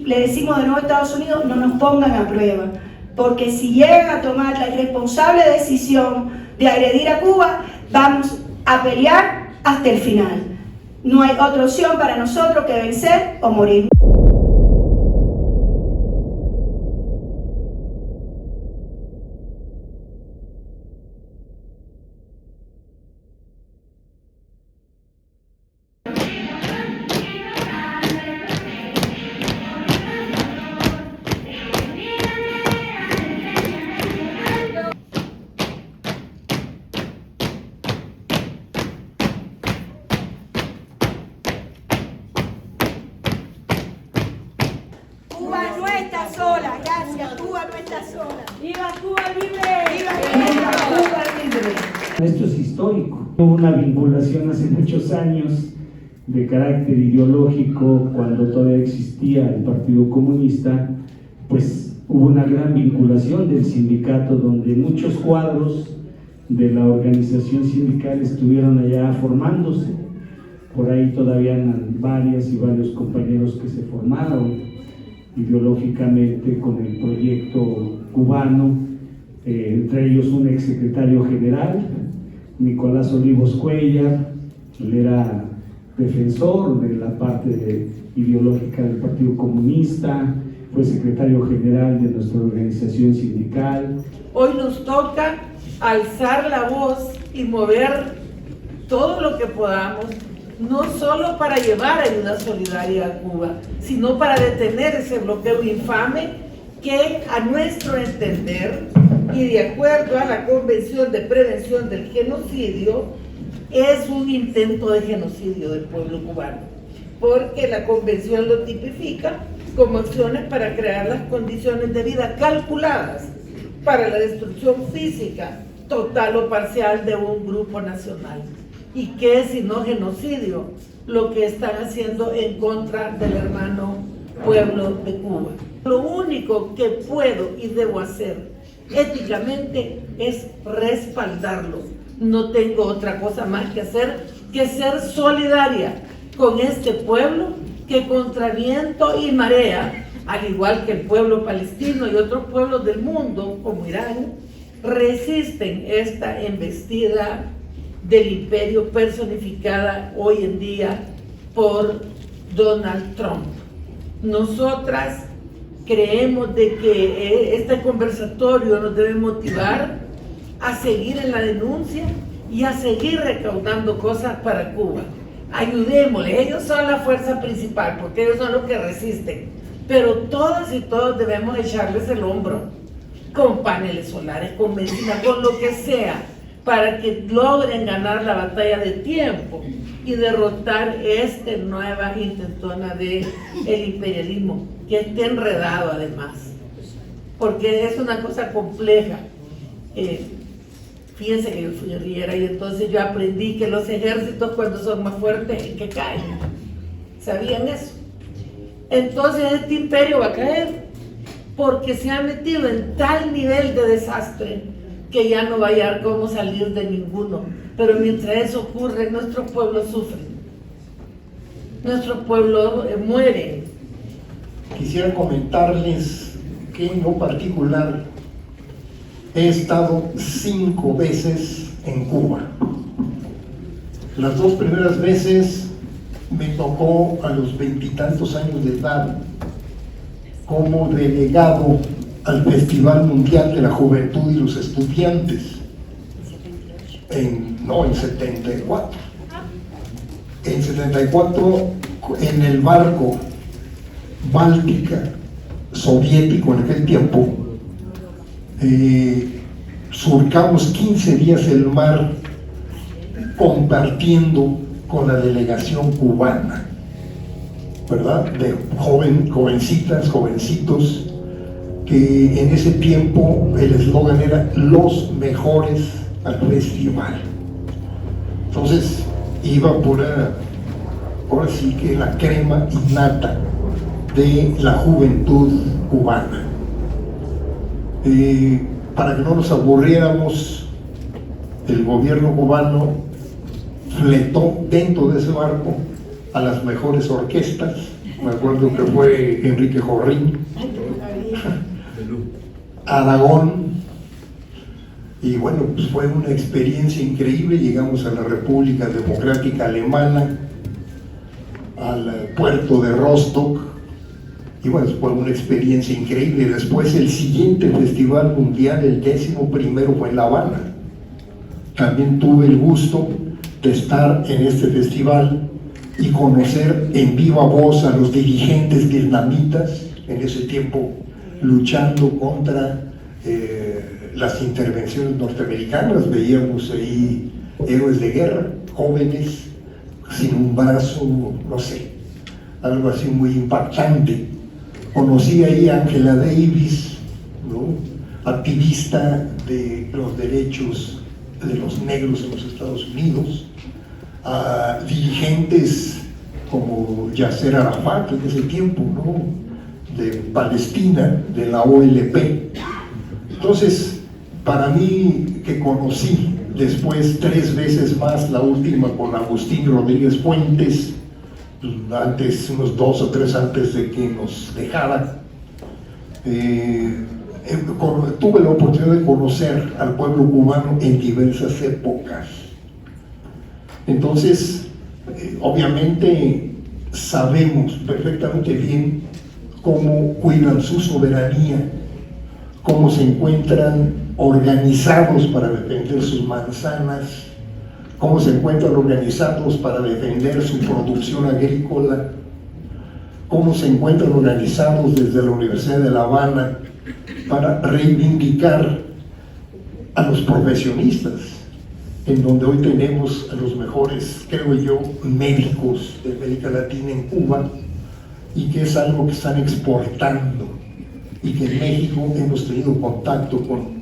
Le decimos de nuevo a Estados Unidos, no nos pongan a prueba, porque si llegan a tomar la irresponsable decisión de agredir a Cuba, vamos a pelear hasta el final. No hay otra opción para nosotros que vencer o morir. Cuba no está sola, gracias, Cuba no está sola. ¡Viva Cuba libre! ¡Viva Cuba libre! Esto es histórico. Hubo una vinculación hace muchos años de carácter ideológico cuando todavía existía el Partido Comunista, pues hubo una gran vinculación del sindicato donde muchos cuadros de la organización sindical estuvieron allá formándose. Por ahí todavía eran varias y varios compañeros que se formaron ideológicamente con el proyecto cubano, entre ellos un exsecretario general, Nicolás Olivos Cuellar. Él era defensor de la parte ideológica del Partido Comunista, fue secretario general de nuestra organización sindical. Hoy nos toca alzar la voz y mover todo lo que podamos, no solo para llevar ayuda solidaria a Cuba, sino para detener ese bloqueo infame que, a nuestro entender y de acuerdo a la Convención de Prevención del Genocidio, es un intento de genocidio del pueblo cubano, porque la Convención lo tipifica como acciones para crear las condiciones de vida calculadas para la destrucción física total o parcial de un grupo nacional. ¿Y qué es sino genocidio lo que están haciendo en contra del hermano pueblo de Cuba? Lo único que puedo y debo hacer éticamente es respaldarlo. No tengo otra cosa más que hacer que ser solidaria con este pueblo que contra viento y marea, al igual que el pueblo palestino y otros pueblos del mundo como Irán, resisten esta embestida del imperio personificada hoy en día por Donald Trump. Nosotras creemos de que este conversatorio nos debe motivar a seguir en la denuncia y a seguir recaudando cosas para Cuba. Ayudémosles, ellos son la fuerza principal porque ellos son los que resisten, pero todas y todos debemos echarles el hombro con paneles solares, con medicina, con lo que sea, para que logren ganar la batalla de tiempo y derrotar esta nueva intentona del imperialismo, que está enredado además, porque es una cosa compleja. Fíjense que yo fui guerrillera y entonces yo aprendí que los ejércitos cuando son más fuertes es que caen. ¿Sabían eso? Entonces este imperio va a caer porque se ha metido en tal nivel de desastre que ya no va a hallar cómo salir de ninguno. Pero mientras eso ocurre, nuestros pueblos sufren. Nuestros pueblos mueren. Quisiera comentarles que en lo particular he estado 5 veces en Cuba. Las 2 primeras veces me tocó a los 20 y tantos años de edad como delegado al Festival Mundial de la Juventud y los Estudiantes en 74. En 74, en el barco Báltica soviético en aquel tiempo, surcamos 15 días el mar compartiendo con la delegación cubana, ¿verdad? De jovencitas, jovencitos, que en ese tiempo el eslogan era los mejores al festival. Entonces iba ahora sí que la crema innata de la juventud cubana. Para que no nos aburriéramos, el gobierno cubano fletó dentro de ese barco a las mejores orquestas me acuerdo que fue Enrique Jorrín, Aragón, y bueno, pues fue una experiencia increíble. Llegamos a la República Democrática Alemana, al puerto de Rostock, y bueno, fue una experiencia increíble. Después el siguiente festival mundial, el 11º, fue en La Habana. También tuve el gusto de estar en este festival y conocer en viva voz a los dirigentes vietnamitas, en ese tiempo luchando contra las intervenciones norteamericanas. Veíamos ahí héroes de guerra, jóvenes, sin un brazo, no sé, algo así muy impactante. Conocí ahí a Angela Davis, ¿no?, activista de los derechos de los negros en los Estados Unidos, a dirigentes como Yasser Arafat en ese tiempo, ¿no?, de Palestina, de la OLP. Entonces, para mí, que conocí después 3 veces más, la última con Agustín Rodríguez Fuentes, antes, unos 2 o 3 antes de que nos dejara, tuve la oportunidad de conocer al pueblo cubano en diversas épocas. Entonces, obviamente sabemos perfectamente bien cómo cuidan su soberanía, cómo se encuentran organizados para defender sus manzanas, cómo se encuentran organizados para defender su producción agrícola, cómo se encuentran organizados desde la Universidad de La Habana para reivindicar a los profesionistas, en donde hoy tenemos a los mejores, creo yo, médicos de América Latina en Cuba, y que es algo que están exportando, y que en México hemos tenido contacto con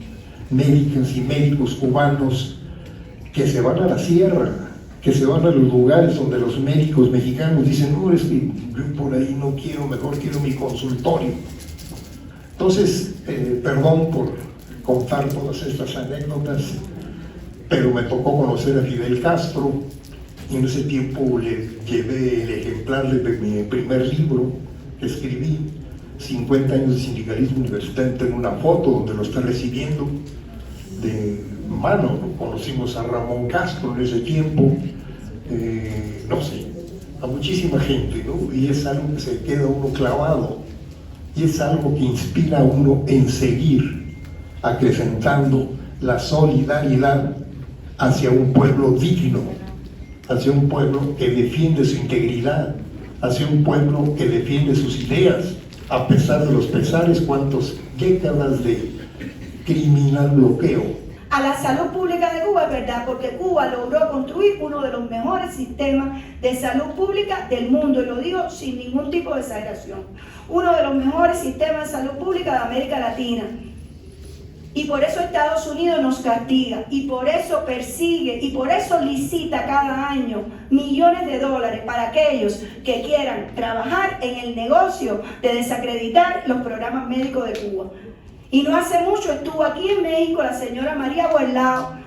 médicas y médicos cubanos que se van a la sierra, que se van a los lugares donde los médicos mexicanos dicen: no, es que yo por ahí no quiero, mejor quiero mi consultorio. Entonces, perdón por contar todas estas anécdotas, pero me tocó conocer a Fidel Castro, y en ese tiempo le llevé el ejemplar de mi primer libro que escribí, 50 años de sindicalismo universitario. Tengo una foto donde lo está recibiendo de mano, ¿no? Conocimos a Ramón Castro en ese tiempo, no sé, a muchísima gente, ¿no? Y es algo que se queda uno clavado, y es algo que inspira a uno en seguir acrecentando la solidaridad hacia un pueblo digno, hacia un pueblo que defiende su integridad, hacia un pueblo que defiende sus ideas, a pesar de los pesares, cuántas décadas de criminal bloqueo. A la salud pública de Cuba, es verdad, porque Cuba logró construir uno de los mejores sistemas de salud pública del mundo, y lo digo sin ningún tipo de exageración, uno de los mejores sistemas de salud pública de América Latina. Y por eso Estados Unidos nos castiga, y por eso persigue, y por eso licita cada año millones de dólares para aquellos que quieran trabajar en el negocio de desacreditar los programas médicos de Cuba. Y no hace mucho estuvo aquí en México la señora María Buelao,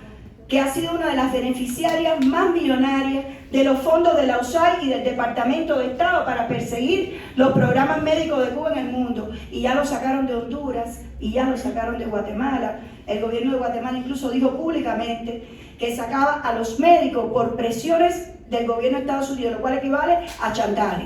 que ha sido una de las beneficiarias más millonarias de los fondos de la USAID y del Departamento de Estado para perseguir los programas médicos de Cuba en el mundo. Y ya lo sacaron de Honduras, y ya lo sacaron de Guatemala. El gobierno de Guatemala incluso dijo públicamente que sacaba a los médicos por presiones del gobierno de Estados Unidos, lo cual equivale a chantaje.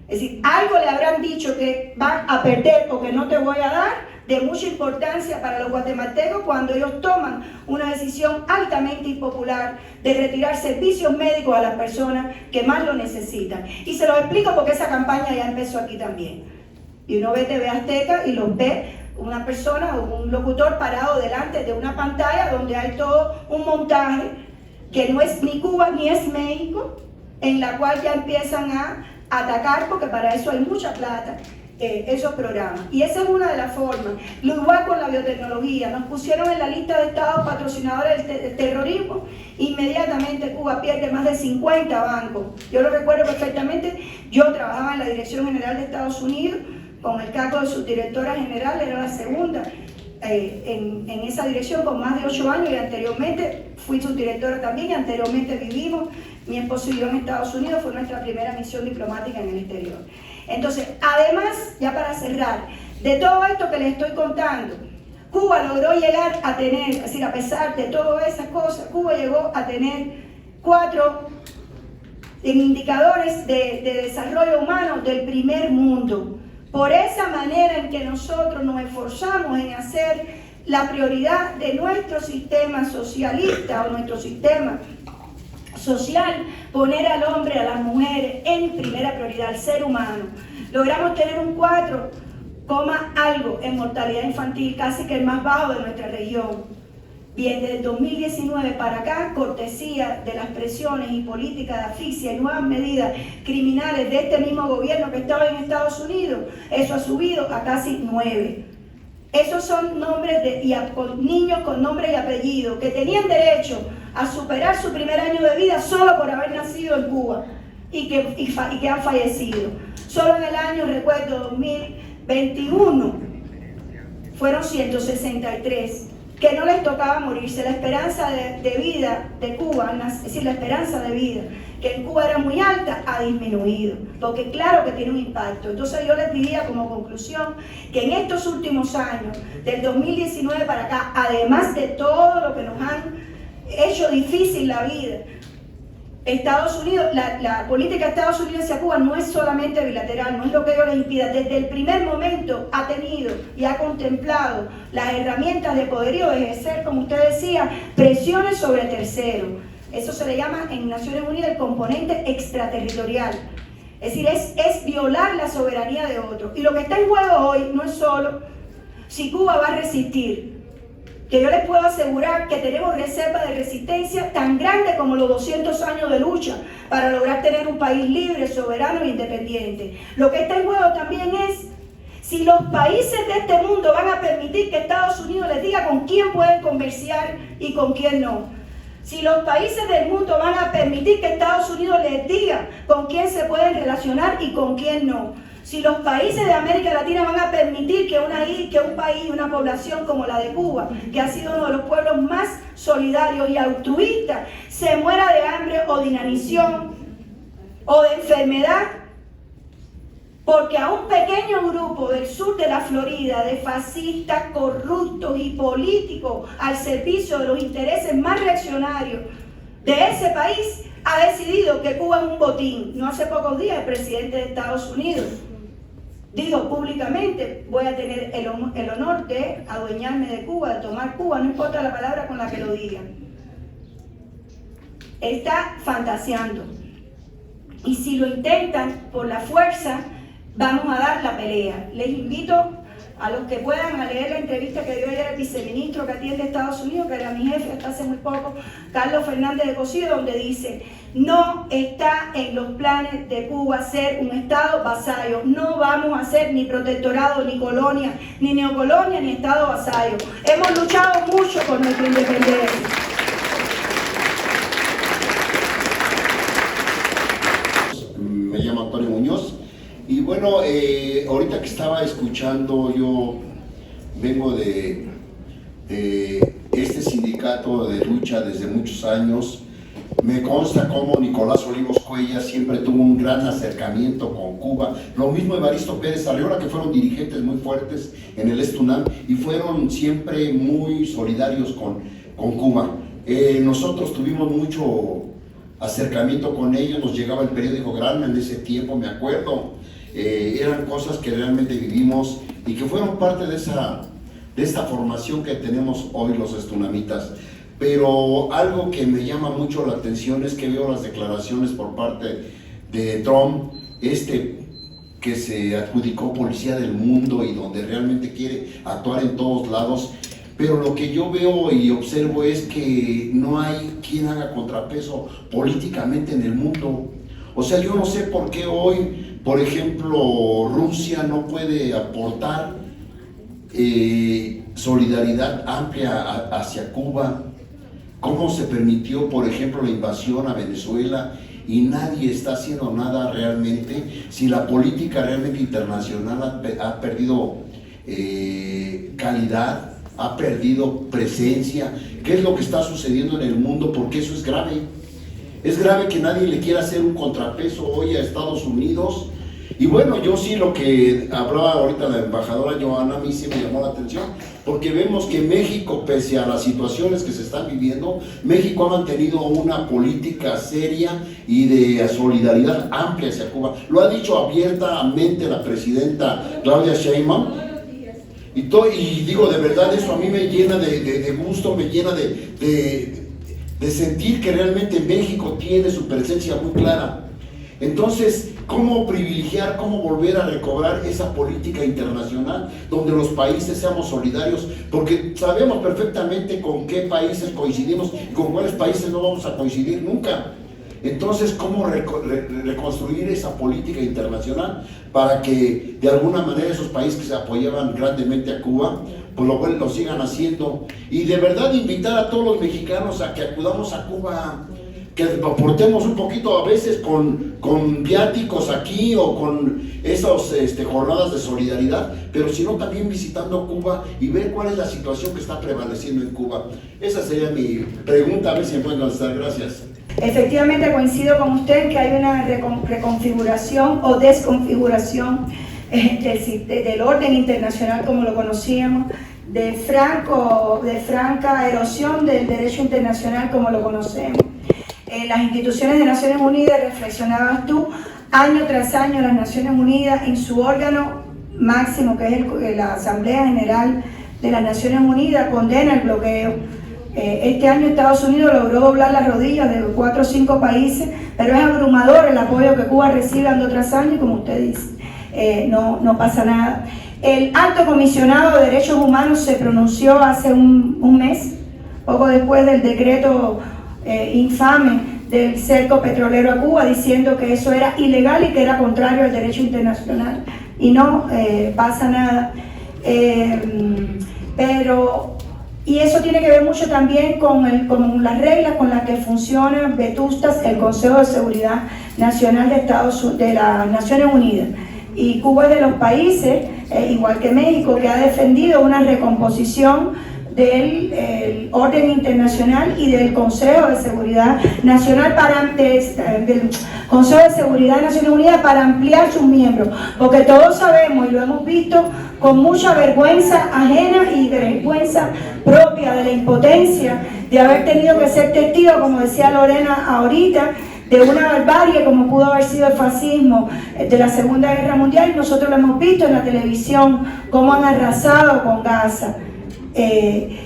Es decir, algo le habrán dicho que van a perder o que no te voy a dar, de mucha importancia para los guatemaltecos, cuando ellos toman una decisión altamente impopular de retirar servicios médicos a las personas que más lo necesitan. Y se los explico porque esa campaña ya empezó aquí también. Y uno ve TV Azteca y los ve una persona o un locutor parado delante de una pantalla donde hay todo un montaje que no es ni Cuba ni es México, en la cual ya empiezan a atacar, porque para eso hay mucha plata, esos programas. Y esa es una de las formas. Lo igual con la biotecnología. Nos pusieron en la lista de estados patrocinadores del terrorismo. Inmediatamente Cuba pierde más de 50 bancos. Yo lo recuerdo perfectamente. Yo trabajaba en la Dirección General de Estados Unidos con el cargo de subdirectora general, era la segunda en esa dirección con más de 8 años, y anteriormente fui subdirectora también, y anteriormente vivimos, mi esposo y yo, en Estados Unidos. Fue nuestra primera misión diplomática en el exterior. Entonces, además, ya para cerrar, de todo esto que les estoy contando, Cuba logró llegar a tener, es decir, a pesar de todas esas cosas, Cuba llegó a tener 4 indicadores de desarrollo humano del primer mundo. Por esa manera en que nosotros nos esforzamos en hacer la prioridad de nuestro sistema socialista o nuestro sistema social, poner al hombre, a las mujeres en primera prioridad, al ser humano. Logramos tener un 4, algo en mortalidad infantil, casi que el más bajo de nuestra región. Bien, desde el 2019 para acá, cortesía de las presiones y políticas de asfixia y nuevas medidas criminales de este mismo gobierno que estaba en Estados Unidos, eso ha subido a casi 9. Esos son nombres niños con nombre y apellido que tenían derecho a superar su primer año de vida solo por haber nacido en Cuba y que han fallecido. Solo en el año, recuerdo, 2021, fueron 163 que no les tocaba morirse. La esperanza de vida de Cuba, es decir, la esperanza de vida, que en Cuba era muy alta, ha disminuido, porque claro que tiene un impacto. Entonces yo les diría como conclusión que en estos últimos años, del 2019 para acá, además de todo lo que nos han hecho difícil la vida, Estados Unidos, la política de Estados Unidos hacia Cuba no es solamente bilateral, no es lo que ellos les impida. Desde el primer momento ha tenido y ha contemplado las herramientas de poderío de ejercer, como usted decía, presiones sobre terceros. Eso se le llama en Naciones Unidas el componente extraterritorial. Es decir, es violar la soberanía de otro. Y lo que está en juego hoy no es solo si Cuba va a resistir, que yo les puedo asegurar que tenemos reservas de resistencia tan grandes como los 200 años de lucha para lograr tener un país libre, soberano e independiente. Lo que está en juego también es si los países de este mundo van a permitir que Estados Unidos les diga con quién pueden comerciar y con quién no. Si los países del mundo van a permitir que Estados Unidos les diga con quién se pueden relacionar y con quién no. Si los países de América Latina van a permitir que un país, una población como la de Cuba, que ha sido uno de los pueblos más solidarios y altruistas, se muera de hambre o de inanición o de enfermedad, porque a un pequeño grupo del sur de la Florida, de fascistas, corruptos y políticos al servicio de los intereses más reaccionarios de ese país, ha decidido que Cuba es un botín. No hace pocos días el presidente de Estados Unidos dijo públicamente: voy a tener el honor de adueñarme de Cuba, de tomar Cuba, no importa la palabra con la que lo digan. Está fantaseando. Y si lo intentan por la fuerza, vamos a dar la pelea. Les invito a los que puedan a leer la entrevista que dio ayer el viceministro que atiende a Estados Unidos, que era mi jefe hasta hace muy poco, Carlos Fernández de Cosío, donde dice: no está en los planes de Cuba ser un estado vasallo. No vamos a ser ni protectorado, ni colonia, ni neocolonia, ni estado vasallo. Hemos luchado mucho por nuestra independencia. Me llamo Antonio Muñoz. Y bueno, ahorita que estaba escuchando, yo vengo de este sindicato de lucha desde muchos años. Me consta cómo Nicolás Olivos Cuellar siempre tuvo un gran acercamiento con Cuba. Lo mismo Evaristo Pérez Arriola, que fueron dirigentes muy fuertes en el Estunam y fueron siempre muy solidarios con Cuba. Nosotros tuvimos mucho acercamiento con ellos, nos llegaba el periódico Granma en ese tiempo, me acuerdo. Eran cosas que realmente vivimos y que fueron parte de esta formación que tenemos hoy los estunamitas. Pero algo que me llama mucho la atención es que veo las declaraciones por parte de Trump, que se adjudicó policía del mundo y donde realmente quiere actuar en todos lados. Pero lo que yo veo y observo es que no hay quien haga contrapeso políticamente en el mundo. O sea, yo no sé por qué hoy, por ejemplo, Rusia no puede aportar solidaridad amplia hacia Cuba. ¿Cómo se permitió, por ejemplo, la invasión a Venezuela y nadie está haciendo nada realmente? Si la política realmente internacional ha perdido calidad, ha perdido presencia. ¿Qué es lo que está sucediendo en el mundo? Porque eso es grave. Es grave que nadie le quiera hacer un contrapeso hoy a Estados Unidos Y bueno, yo sí lo que hablaba ahorita la embajadora Joana, a mí sí me llamó la atención, porque vemos que México, pese a las situaciones que se están viviendo, México ha mantenido una política seria y de solidaridad amplia hacia Cuba. Lo ha dicho abiertamente la presidenta Claudia Sheinbaum. Y digo, de verdad, eso a mí me llena de gusto, me llena de sentir que realmente México tiene su presencia muy clara. Entonces, ¿cómo privilegiar, cómo volver a recobrar esa política internacional donde los países seamos solidarios? Porque sabemos perfectamente con qué países coincidimos y con cuáles países no vamos a coincidir nunca. Entonces, ¿cómo reconstruir esa política internacional para que de alguna manera esos países que se apoyaban grandemente a Cuba, pues lo sigan haciendo? Y de verdad invitar a todos los mexicanos a que acudamos a Cuba, que aportemos un poquito a veces con viáticos aquí o con esas jornadas de solidaridad, pero sino también visitando Cuba y ver cuál es la situación que está prevaleciendo en Cuba. Esa sería mi pregunta, a ver si me pueden contestar. Gracias. Efectivamente coincido con usted que hay una reconfiguración o desconfiguración del orden internacional como lo conocíamos, de franca erosión del derecho internacional como lo conocemos. Las instituciones de Naciones Unidas, reflexionabas tú, año tras año las Naciones Unidas en su órgano máximo, que es la Asamblea General de las Naciones Unidas, condena el bloqueo. Este año Estados Unidos logró doblar las rodillas de 4 o 5 países, pero es abrumador el apoyo que Cuba recibe año tras año y como usted dice, no pasa nada. El Alto Comisionado de Derechos Humanos se pronunció hace un mes, poco después del decreto infame del cerco petrolero a Cuba, diciendo que eso era ilegal y que era contrario al derecho internacional, y no pasa nada. Y eso tiene que ver mucho también con las reglas con las que funciona vetustas el Consejo de Seguridad Nacional de las Naciones Unidas. Y Cuba es de los países, igual que México, que ha defendido una recomposición del orden internacional y del Consejo de Seguridad Nacional del Consejo de Seguridad de Naciones Unidas para ampliar sus miembros, porque todos sabemos y lo hemos visto con mucha vergüenza ajena y vergüenza propia de la impotencia de haber tenido que ser testigo, como decía Lorena ahorita, de una barbarie como pudo haber sido el fascismo de la Segunda Guerra Mundial, y nosotros lo hemos visto en la televisión, cómo han arrasado con Gaza.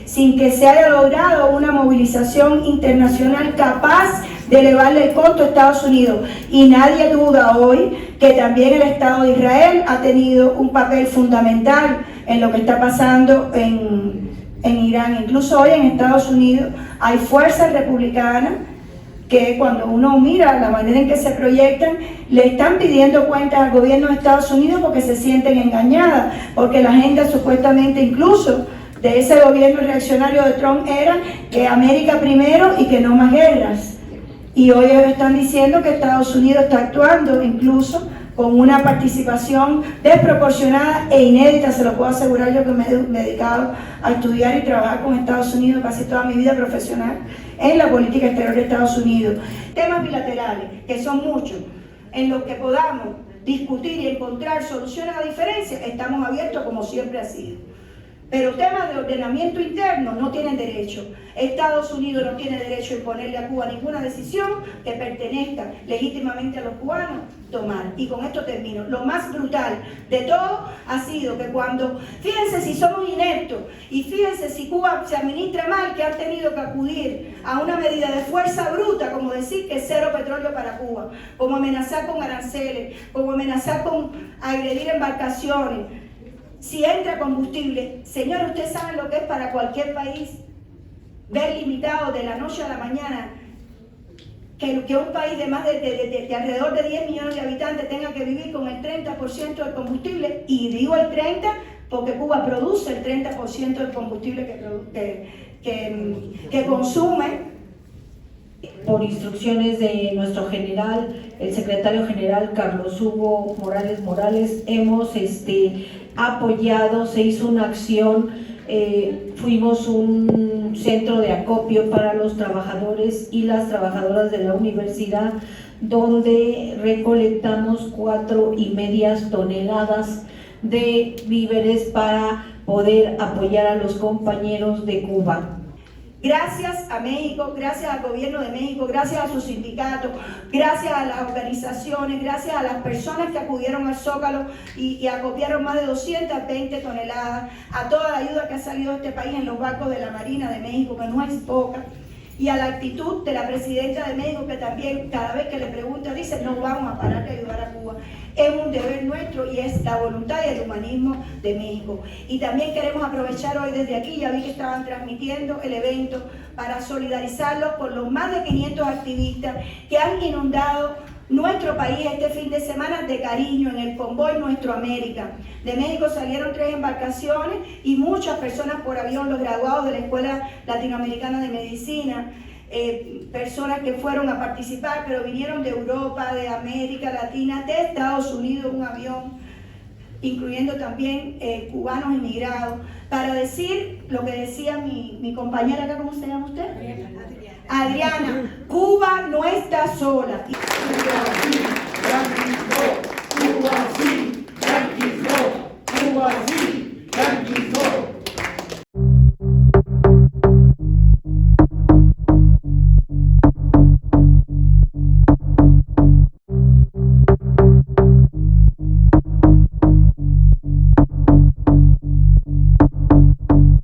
Sin que se haya logrado una movilización internacional capaz de elevarle el costo a Estados Unidos. Y nadie duda hoy que también el Estado de Israel ha tenido un papel fundamental en lo que está pasando en Irán. Incluso hoy en Estados Unidos hay fuerzas republicanas que cuando uno mira la manera en que se proyectan, le están pidiendo cuentas al gobierno de Estados Unidos porque se sienten engañadas, porque la agenda supuestamente incluso de ese gobierno reaccionario de Trump era que América primero y que no más guerras. Y hoy ellos están diciendo que Estados Unidos está actuando incluso con una participación desproporcionada e inédita, se lo puedo asegurar yo que me he dedicado a estudiar y trabajar con Estados Unidos casi toda mi vida profesional en la política exterior de Estados Unidos. Temas bilaterales, que son muchos, en los que podamos discutir y encontrar soluciones a diferencias, estamos abiertos como siempre ha sido. Pero temas de ordenamiento interno no tienen derecho. Estados Unidos no tiene derecho a imponerle a Cuba ninguna decisión que pertenezca legítimamente a los cubanos tomar. Y con esto termino. Lo más brutal de todo ha sido que cuando, fíjense si somos ineptos y fíjense si Cuba se administra mal, que han tenido que acudir a una medida de fuerza bruta, como decir que cero petróleo para Cuba, como amenazar con aranceles, como amenazar con agredir embarcaciones. Si entra combustible, señores, ustedes saben lo que es para cualquier país ver limitado de la noche a la mañana que un país de más de alrededor de 10 millones de habitantes tenga que vivir con el 30% del combustible, y digo el 30% porque Cuba produce el 30% del combustible que consume. Por instrucciones de nuestro general, el secretario general Carlos Hugo Morales, hemos apoyado, se hizo una acción, fuimos un centro de acopio para los trabajadores y las trabajadoras de la universidad, donde recolectamos 4,5 toneladas de víveres para poder apoyar a los compañeros de Cuba. Gracias a México, gracias al gobierno de México, gracias a sus sindicatos, gracias a las organizaciones, gracias a las personas que acudieron al Zócalo y acopiaron más de 220 toneladas, a toda la ayuda que ha salido de este país en los barcos de la Marina de México, que no es poca, y a la actitud de la presidenta de México, que también cada vez que le pregunta dice: no vamos a parar de ayudar a Cuba. Es un deber nuestro y es la voluntad y el humanismo de México. Y también queremos aprovechar hoy desde aquí, ya vi que estaban transmitiendo el evento, para solidarizarlos con los más de 500 activistas que han inundado nuestro país este fin de semana de cariño en el convoy Nuestro América. De México salieron 3 embarcaciones y muchas personas por avión, los graduados de la Escuela Latinoamericana de Medicina, personas que fueron a participar, pero vinieron de Europa, de América Latina, de Estados Unidos, un avión, incluyendo también cubanos emigrados, para decir lo que decía mi compañera acá, ¿cómo se llama usted? Adriana. Cuba no está sola.